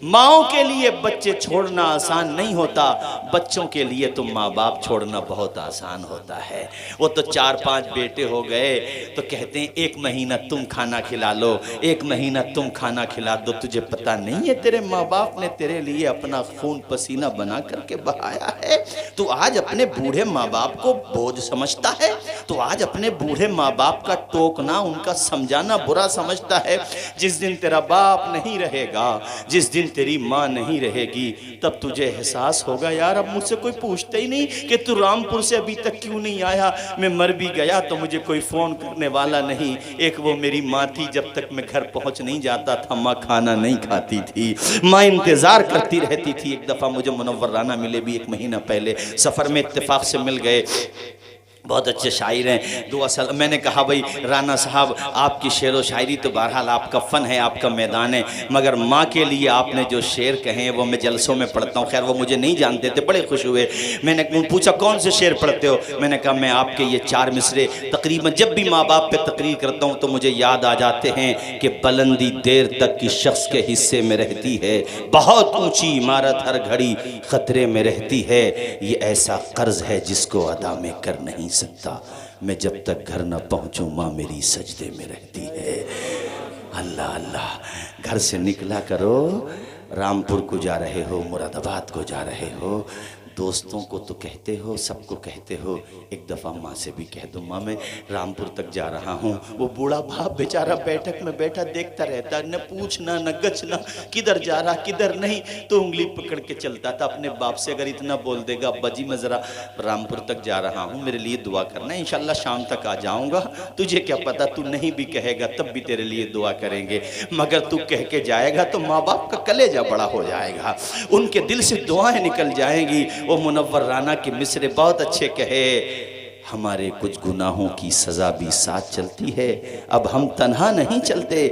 माओ के लिए बच्चे छोड़ना आसान नहीं होता, बच्चों के लिए तो माँ बाप छोड़ना बहुत आसान होता है। वो तो 4-5 बेटे हो गए तो कहते हैं 1 महीना तुम खाना खिला लो, 1 महीना तुम खाना खिला दो। तुझे पता नहीं है तेरे माँ बाप ने तेरे लिए अपना खून पसीना बना करके बहाया है। तू आज अपने बूढ़े माँ बाप को बोझ समझता है, तो आज अपने बूढ़े माँ बाप का टोकना, उनका समझाना बुरा समझता है। जिस दिन तेरा बाप नहीं रहेगा, जिस दिन तेरी माँ नहीं रहेगी, तब तुझे एहसास होगा यार अब मुझसे कोई पूछता ही नहीं कि तू रामपुर से अभी तक क्यों नहीं आया। मैं मर भी गया तो मुझे कोई फ़ोन करने वाला नहीं। एक वो मेरी माँ थी, जब तक मैं घर पहुँच नहीं जाता था माँ खाना नहीं खाती थी, माँ इंतज़ार करती रहती थी। एक दफ़ा मुझे मुनव्वर राना मिले भी 1 महीना पहले, सफ़र में इत्तेफाक से मिल गए। बहुत अच्छे शायर हैं, दुआ सल। मैंने कहा भाई राना साहब आपकी शेर व शायरी तो बहरहाल आपका फ़न है, आपका मैदान है, मगर माँ के लिए आपने जो शेर कहे वो मैं जलसों में पढ़ता हूँ। खैर वो मुझे नहीं जानते थे, बड़े खुश हुए। मैंने पूछा कौन से शेर पढ़ते हो? मैंने कहा मैं आपके ये 4 मिसरे तकरीबन जब भी माँ बाप पे तकरीर करता हूँ तो मुझे याद आ जाते हैं कि बुलंदी देर तक की शख्स के हिस्से में रहती है, बहुत ऊँची इमारत हर घड़ी ख़तरे में रहती है, ये ऐसा कर्ज़ है जिसको अदा में कर नहीं सकता, मैं जब तक घर न पहुंचूं माँ मेरी सजदे में रहती है। अल्लाह अल्लाह। घर से निकला करो, रामपुर को जा रहे हो, मुरादाबाद को जा रहे हो, दोस्तों को तो कहते हो, सबको कहते हो, एक दफ़ा माँ से भी कह दो माँ मैं रामपुर तक जा रहा हूँ। वो बूढ़ा बाप बेचारा बैठक में बैठा देखता रहता, न पूछना न गचना, किधर जा रहा किधर नहीं, तो उंगली पकड़ के चलता था अपने बाप से। अगर इतना बोल देगा अब्बा जी मैं ज़रा रामपुर तक जा रहा हूँ, मेरे लिए दुआ करना, इंशाल्लाह शाम तक आ जाऊँगा, तुझे क्या पता, तू नहीं भी कहेगा तब भी तेरे लिए दुआ करेंगे, मगर तू कह के जाएगा तो माँ बाप का कलेजा बड़ा हो जाएगा, उनके दिल से दुआएं निकल जाएंगी। वो मुनव्वर राना के मिसरे बहुत अच्छे कहे, हमारे कुछ गुनाहों की सज़ा भी साथ चलती है, अब हम तन्हा नहीं चलते,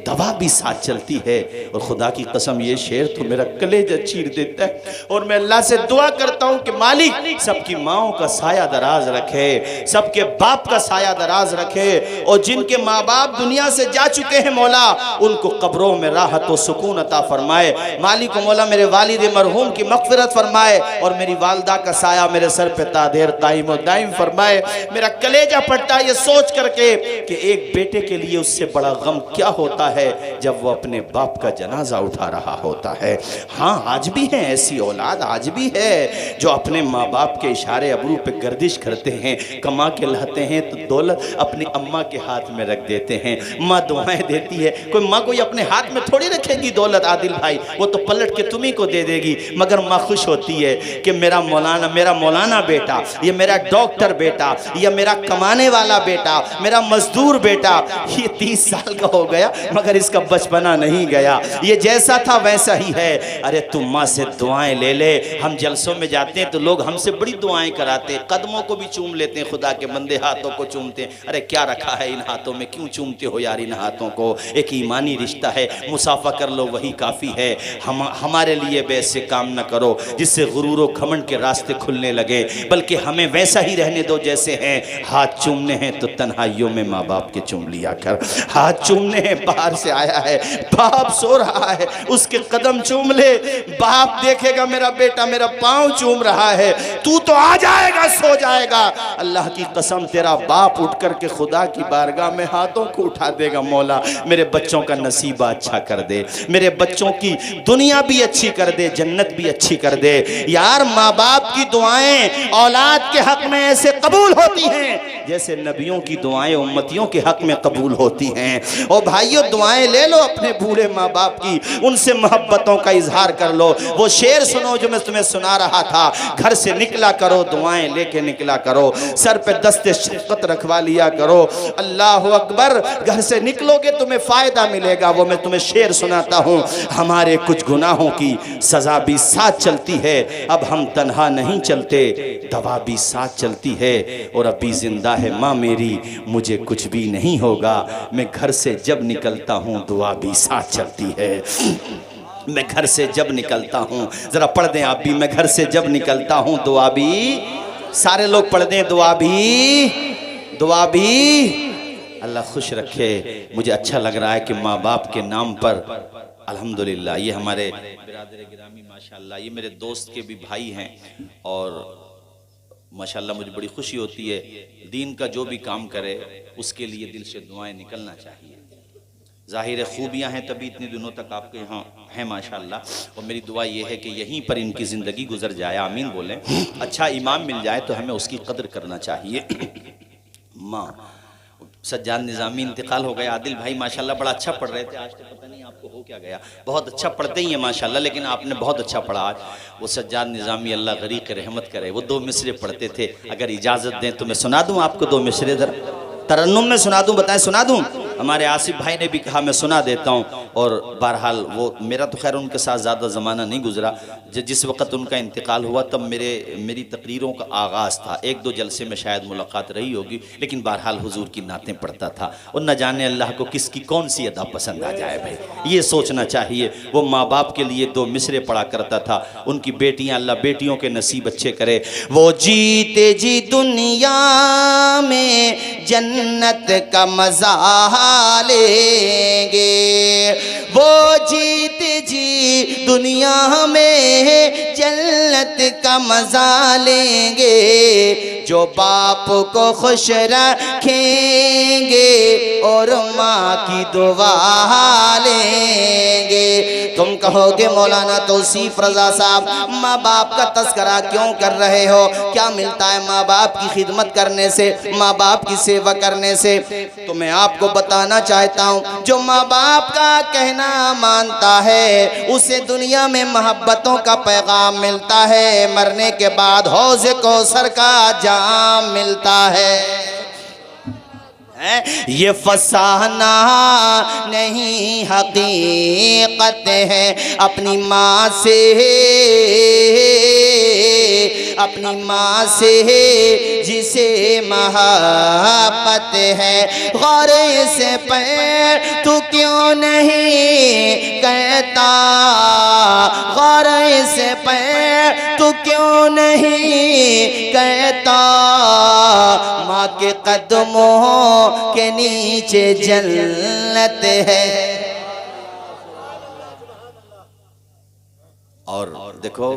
दवा भी साथ चलती है। और खुदा की कसम ये शेर तो मेरा कलेजा चीर देता है। और मैं अल्लाह से दुआ करता हूँ कि मालिक सबकी माओं का साया दराज रखे, सबके बाप का साया दराज रखे, और जिनके माँ बाप दुनिया से जा चुके हैं मौला उनको कब्रों में राहत व सुकून अता फरमाए। मालिक मौला मेरे वालिद मरहूम की मग़फ़िरत फरमाए, और मेरी वालदा का साया मेरे सर पे तादेर दाइम व दाइम फरमाए। मेरा कलेजा फटता है ये सोच करके कि एक बेटे के लिए उससे बड़ा गम क्या होता है जब वो अपने बाप का जनाजा उठा रहा होता है। हाँ आज भी है ऐसी औलाद, आज भी है जो अपने माँ बाप के इशारे अबरू पे गर्दिश करते हैं, कमा के लाते हैं तो दौलत अपनी अम्मा के हाथ में रख देते हैं, माँ दुआएं देती है। कोई माँ कोई अपने हाथ में थोड़ी रखेगी दौलत आदिल भाई, वो तो पलट के तुम्ही को दे देगी, मगर माँ खुश होती है कि मेरा मौलाना बेटा, ये मेरा डॉक्टर बेटा, ये मेरा कमाने वाला बेटा, मेरा मजदूर बेटा, ये 30 साल का हो गया मगर इसका बचपना नहीं गया, ये जैसा था वैसा ही है। अरे तुम माँ से दुआएं ले ले। हम जलसों में जाते हैं तो लोग हमसे बड़ी दुआएं कराते हैं, कदमों को भी चूम लेते हैं, खुदा के बंदे हाथों को चूमते हैं। अरे क्या रखा है इन हाथों में, क्यों चूमते हो यार इन हाथों को? एक ईमानी रिश्ता है, मुसाफा कर लो वही काफ़ी है। हमारे लिए वैसे काम न करो जिससे गुरूर व घमंड के रास्ते खुलने लगे, बल्कि हमें वैसा ही रहने दो जैसे हैं। हाथ चूमने हैं तो तन्हाइयों में माँ बाप के चूम लिया कर, हाथ चूमने हैं बाहर से आया है, बाप सो रहा है उसके कदम चूम ले, बाप देखेगा मेरा बेटा मेरा पांव चूम रहा है, तू तो आ जाएगा सो जाएगा। अल्लाह की कसम तेरा बाप उठ करके खुदा की बारगाह में हाथों को उठा देगा, मौला मेरे बच्चों का नसीबा अच्छा कर दे, मेरे बच्चों की दुनिया भी अच्छी कर दे, जन्नत भी अच्छी कर दे। यार माँ बाप की दुआएं औलाद के हक में ऐसे कबूल होती हैं जैसे नबियों की दुआएं उम्मतियों के हक में कबूल होती हैं। और भाइयों दुआएं ले लो अपने बूढ़े माँ बाप की, उनसे मोहब्बतों का इजहार कर लो। वो शेर सुनो जो मैं तुम्हें सुना रहा था, घर से निकला करो दुआएं लेके निकला करो, सर पे दस्ते शफ़क़त रखवा लिया करो। अल्लाह अकबर। घर से निकलोगे तुम्हें फ़ायदा मिलेगा। वो मैं तुम्हें शेर सुनाता हूँ, हमारे कुछ गुनाहों की सज़ा भी साथ चलती है, अब हम तन्हा नहीं चलते, दवा भी साथ चलती है, और अभी जिंदा है माँ मेरी, मुझे कुछ भी नहीं होगा। मैं घर से जब निकलता हूँ दुआ भी साथ चलती है। मैं घर से जब निकलता हूँ, ज़रा पढ़ दें आप भी, मैं घर से जब निकलता हूँ दुआ भी, सारे लोग पढ़ दें दुआ भी। अल्लाह खुश रखे। मुझे अच्छा लग रहा है कि माँ बाप के नाम पर अल्हम्दुलिल्लाह ये हमारे बिरादर गिरामी माशाल्लाह, ये मेरे दोस्त के भी भाई हैं और माशाल्लाह मुझे बड़ी खुशी होती है। दीन का जो भी काम करे उसके लिए दिल से दुआएं निकलना चाहिए। ज़ाहिर खूबियाँ हैं तभी इतने दिनों तक आपके यहाँ हैं माशाल्लाह, और मेरी दुआ ये है कि यहीं पर इनकी ज़िंदगी गुजर जाए, आमीन बोलें। अच्छा इमाम मिल जाए तो हमें उसकी कदर करना चाहिए। माँ सज्जाद निज़ामी इंतकाल हो गया। आदिल भाई माशाल्लाह बड़ा अच्छा पढ़ रहे थे, आज तो पता नहीं आपको हो क्या गया, बहुत अच्छा पढ़ते ही हैं माशाल्लाह, लेकिन आपने बहुत अच्छा पढ़ा आज। वो सज्जाद निज़ामी अल्लाह गरीक रहमत करे, वो 2 मिसरे पढ़ते थे, अगर इजाज़त दें तो मैं सुना दूँ आपको 2 मिसरे तरन्नुम में सुना दूँ, बताएं सुना दूँ? हमारे आसिफ भाई ने भी कहा मैं सुना देता हूँ। और बहरहाल वो मेरा तो खैर उनके साथ ज़्यादा ज़माना नहीं गुजरा, जिस वक़्त उनका इंतकाल हुआ तब मेरी तकरीरों का आगाज़ था। 1-2 जलसे में शायद मुलाकात रही होगी, लेकिन बहरहाल हुजूर की नातें पढ़ता था। और न जाने अल्लाह को किसकी कौन सी अदा पसंद आ जाए भाई, ये सोचना चाहिए। वो माँ बाप के लिए 2 मिसरे पढ़ा करता था, उनकी बेटियाँ अल्लाह बेटियों के नसीब अच्छे करे। वो जीते जी दुनिया में जन्नत का मज़ा लेंगे, वो जीते जी दुनिया में जन्नत का मज़ा लेंगे, जो बाप को खुश रखेंगे और माँ की दुआ लेंगे। तुम कहोगे मौलाना तौसीफ रज़ा साहब माँ बाप का तस्करा क्यों कर रहे हो, क्या मिलता है माँ बाप की खिदमत करने से, माँ बाप की सेवा करने से? तो मैं आपको बताना चाहता हूँ, जो माँ बाप का कहना मानता है उसे दुनिया में मोहब्बतों का पैगाम मिलता है, मरने के बाद हौज़ कौसर का जाम मिलता है। ये फसाना नहीं हकीकत है, अपनी माँ से जिसे मोहब्बत है, गौरे से पैर तू क्यों नहीं कहता, गौरे से पैर तू क्यों नहीं कहता, माँ के कदमों के नीचे जन्नत है। और देखो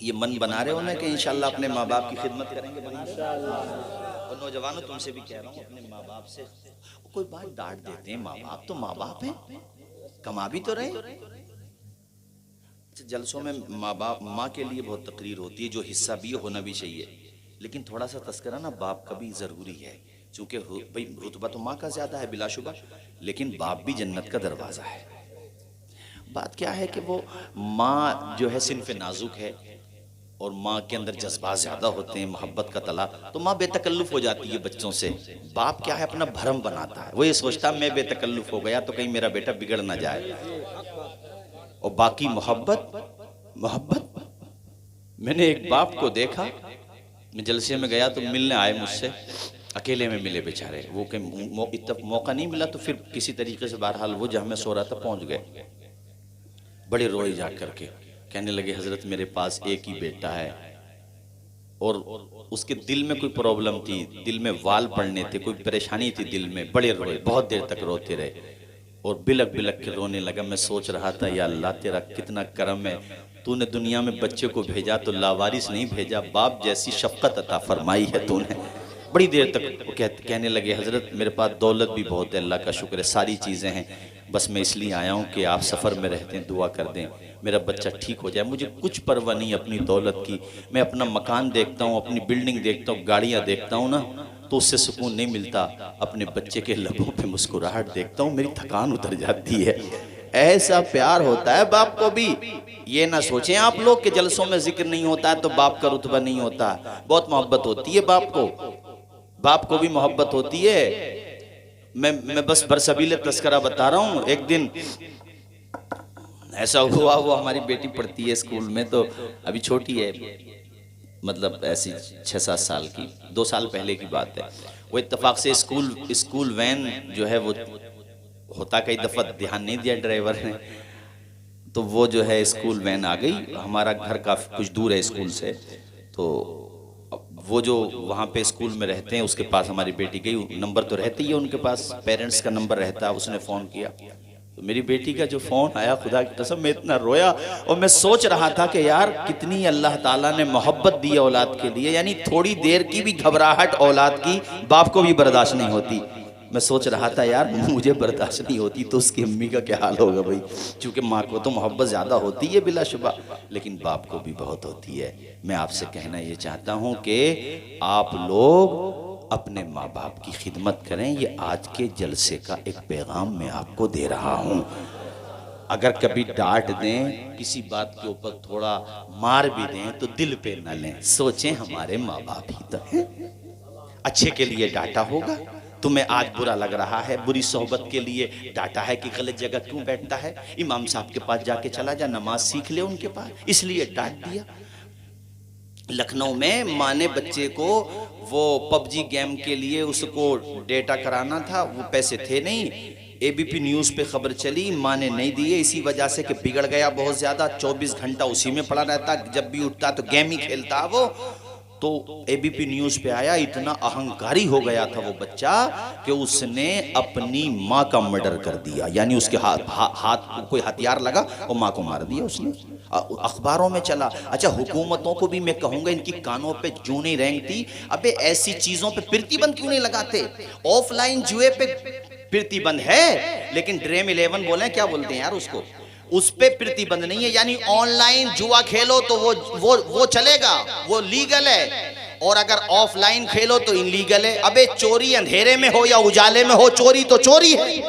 ये मन बना रहे हो ना कि इंशाल्लाह अपने माँ बाप की खिदमत करेंगे और नौजवानों तुमसे भी कह रहा हूँ अपने माँ बाप से कोई बात डांट देते हैं, माँ बाप तो माँ बाप हैं, कमा भी तो रहे। जलसों में माँ बाप माँ के लिए बहुत तकरीर होती है, जो हिस्सा भी होना भी चाहिए, लेकिन थोड़ा सा तस्करा ना बाप का भी ज़रूरी है, क्योंकि भाई रुतबा तो माँ का ज़्यादा है बिलाशुबा, लेकिन बाप भी जन्नत का दरवाज़ा है। बात क्या है कि वो माँ जो है सिन्फ़ नाजुक है और माँ के अंदर जज्बात ज़्यादा होते हैं, मोहब्बत का तला, तो माँ बेतकल्लुफ़ हो जाती है बच्चों से। बाप क्या है अपना भरम बनाता है, वो ये सोचता मैं बेतकल्लुफ़ हो गया तो कहीं मेरा बेटा बिगड़ ना जाए। और बाकी मोहब्बत मैंने एक बाप को देखा, मैं जलसे में गया तो मिलने आए मुझसे, अकेले में मिले बेचारे, वो इतना मौका नहीं मिला तो फिर किसी तरीके से बहरहाल वो जहाँ मैं सो रहा था पहुँच गए। बड़े रोए जा करके कहने लगे हजरत मेरे पास एक ही बेटा है और उसके दिल में कोई प्रॉब्लम थी, दिल में वाल पड़ने थे, कोई परेशानी थी दिल में, बड़े रोए, बहुत देर तक रोते रहे और बिलक बिलक के रोने लगा। मैं सोच रहा था या अल्लाह तेरा कितना करम है, तूने दुनिया में बच्चे को भेजा तो लावारिस नहीं भेजा, बाप जैसी शफकत अता फरमाई है तूने। बड़ी देर तक वो कहने लगे हजरत मेरे पास दौलत भी बहुत है, अल्लाह का शुक्र है, सारी चीज़ें हैं, बस मैं इसलिए आया हूँ कि आप सफ़र में रहते हैं, दुआ कर दें मेरा बच्चा ठीक हो जाए। मुझे कुछ परवाह नहीं अपनी दौलत की, मैं अपना मकान देखता हूँ, अपनी बिल्डिंग देखता हूँ, गाड़ियाँ देखता हूँ ना तो उससे सुकून नहीं मिलता, अपने बच्चे के लबों पे मुस्कुराहट देखता हूँ मेरी थकान उतर जाती है। ऐसा प्यार होता है बाप को भी। ये ना सोचें आप लोग कि जलसों में जिक्र नहीं होता है तो बाप का रुतबा नहीं होता, बहुत मोहब्बत होती है बाप को भी मोहब्बत होती है। मैं बस बरसबील तस्करा बता रहा हूँ। एक दिन ऐसा हुआ, वो हमारी बेटी पढ़ती है स्कूल में, तो अभी छोटी है, मतलब ऐसी 6-7 साल की, 2 साल पहले की बात है। वो इत्तेफाक से स्कूल वैन जो है वो होता, कई दफ़ा ध्यान नहीं दिया ड्राइवर ने, तो वो जो है स्कूल वैन आ गई। हमारा घर काफ़ी कुछ दूर है स्कूल से, तो वो जो वहाँ पे स्कूल में रहते हैं उसके पास हमारी बेटी गई, नंबर तो रहती है उनके पास, पेरेंट्स का नंबर रहता है, उसने फ़ोन किया, तो मेरी बेटी का जो फ़ोन आया, खुदा की कसम मैं इतना रोया और मैं सोच रहा था कि यार कितनी अल्लाह ताला ने मोहब्बत दी औलाद के लिए, यानी थोड़ी देर की भी घबराहट औलाद की बाप को भी बर्दाश्त नहीं होती। मैं सोच रहा था यार मुझे बर्दाश्त नहीं होती तो उसकी अम्मी का क्या हाल होगा भाई, क्योंकि माँ को तो मोहब्बत ज़्यादा होती है बिलाशुबा, लेकिन बाप को भी बहुत होती है। मैं आपसे कहना ये चाहता हूँ कि आप लोग अपने माँ बाप की खिदमत करें। ये आज के जलसे का एक पैगाम मैं आपको दे रहा हूँ। अगर कभी डांट दें, किसी बात के ऊपर थोड़ा मार भी दें तो दिल पे न लें, सोचें हमारे माँ बाप ही तो हैं, अच्छे के लिए डांटा होगा। तुम्हें आज बुरा लग रहा है, बुरी सोहबत के लिए डांटा है कि गलत जगह क्यों बैठता है, इमाम साहब के पास जाके चला जा, नमाज सीख ले उनके पास, इसलिए डांट दिया। लखनऊ में माँ ने बच्चे को वो पबजी गेम के लिए उसको डेटा कराना था, वो पैसे थे नहीं, एबीपी न्यूज़ पे खबर चली, माँ ने नहीं दिए, इसी वजह से कि बिगड़ गया बहुत ज़्यादा, 24 घंटा उसी में पड़ा रहता, जब भी उठता तो गेम ही खेलता वो। तो एबीपी न्यूज़ पे आया, इतना अहंकारी हो गया था वो बच्चा कि उसने अपनी माँ का मर्डर कर दिया, यानी उसके हाथ कोई हथियार लगा और माँ को मार दिया उसने, अखबारों में चला। अच्छा, हुकूमतों को भी मैं कहूँगा इनकी कानों पे जूं नहीं रेंगती, अबे ऐसी चीज़ों पे प्रतिबंध क्यों नहीं लगाते? ऑफलाइन जुए पे प्रतिबंध है, लेकिन ड्रीम 11 बोले क्या बोलते हैं यार उसको, उस पे प्रतिबंध नहीं है, यानी ऑनलाइन जुआ खेलो तो वो चलेगा, वो लीगल है, और अगर ऑफलाइन खेलो तो इनलीगल है। अबे चोरी अंधेरे में हो या उजाले में हो, चोरी तो चोरी है,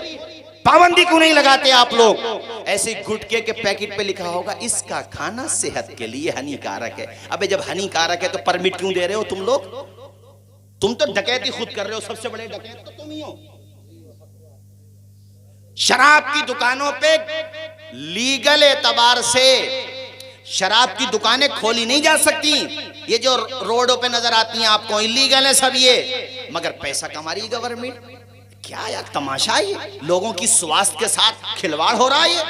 पाबंदी क्यों नहीं लगाते आप लोग? ऐसे गुटके के पैकेट पे लिखा होगा इसका खाना सेहत के लिए हानिकारक है। अबे जब हानिकारक है तो परमिट क्यों दे रहे हो तुम लोग? तुम तो डकैती खुद कर रहे हो, सबसे बड़े डकैत तो तुम ही हो। शराब की दुकानों पे लीगल एतबार से शराब की दुकानें खोली नहीं जा सकती, ये जो रोडों पे नजर आती हैं आपको इलीगल है सब ये, मगर पैसा कमा रही गवर्नमेंट। क्या यार तमाशा है, लोगों की स्वास्थ्य के साथ खिलवाड़ हो रहा है,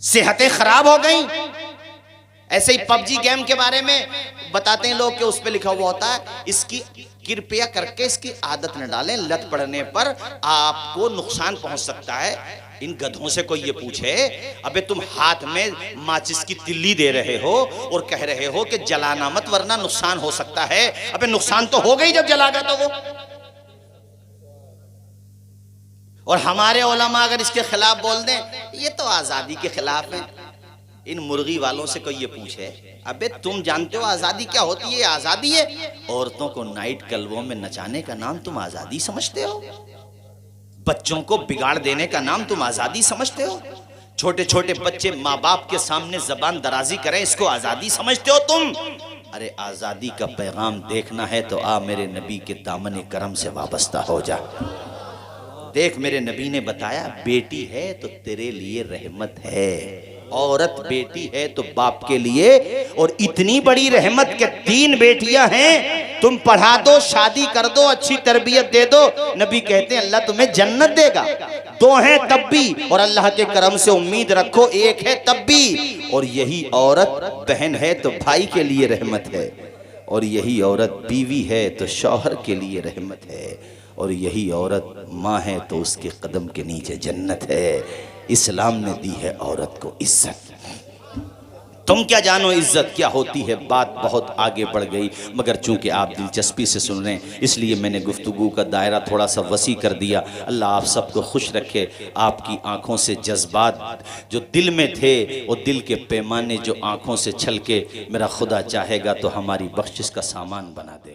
सेहतें खराब हो गई। ऐसे ही पबजी गेम के बारे में बताते हैं लोग कि उस पे लिखा हुआ होता है इसकी कृपया करके इसकी आदत न डालें, लत पड़ने पर आपको नुकसान पहुंच सकता है। इन गधों से कोई ये पूछे, अबे तुम हाथ में माचिस की तिल्ली दे रहे हो और कह रहे हो कि जलाना मत वरना नुकसान हो सकता है, अबे नुकसान तो हो गई जब जलागा तो वो। और हमारे उलमा अगर इसके खिलाफ बोल दें, ये तो आजादी के खिलाफ है। इन मुर्गी वालों से कोई ये पूछे, अबे तुम जानते हो आजादी क्या होती है? आजादी है औरतों को नाइट क्लबों में नचाने का नाम तुम आजादी समझते हो? बच्चों को बिगाड़ देने का नाम तुम आजादी समझते हो? छोटे छोटे बच्चे माँ बाप के सामने जबान दराजी करें, इसको आजादी समझते हो तुम? अरे आजादी का पैगाम देखना है तो आ मेरे नबी के दामन करम से वाबस्ता हो जा। देख मेरे नबी ने बताया, बेटी है तो तेरे लिए रहमत है, औरत बेटी है तो बाप के लिए, और इतनी बड़ी रहमत के 3 बेटियां हैं, तुम पढ़ा दो, शादी कर दो, अच्छी तरबियत दे दो, नबी कहते हैं अल्लाह तुम्हें जन्नत देगा। 2 हैं तब भी, और अल्लाह के करम से उम्मीद रखो 1 है तब भी। और यही औरत बहन है तो भाई के लिए रहमत है, और यही औरत बीवी है तो शौहर के लिए रहमत है, और यही औरत माँ है तो उसके कदम के नीचे जन्नत है। इस्लाम ने दी है औरत को इज्जत। तुम क्या जानो इज्जत क्या होती है? बात बहुत आगे बढ़ गई, मगर चूंकि आप दिलचस्पी से सुन रहे हैं इसलिए मैंने गुफ्तगू का दायरा थोड़ा सा वसी कर दिया। अल्लाह आप सबको खुश रखे, आपकी आंखों से जज्बात जो दिल में थे वो दिल के पैमाने जो आंखों से छलके, मेरा खुदा चाहेगा तो हमारी बख्शिश का सामान बना दे।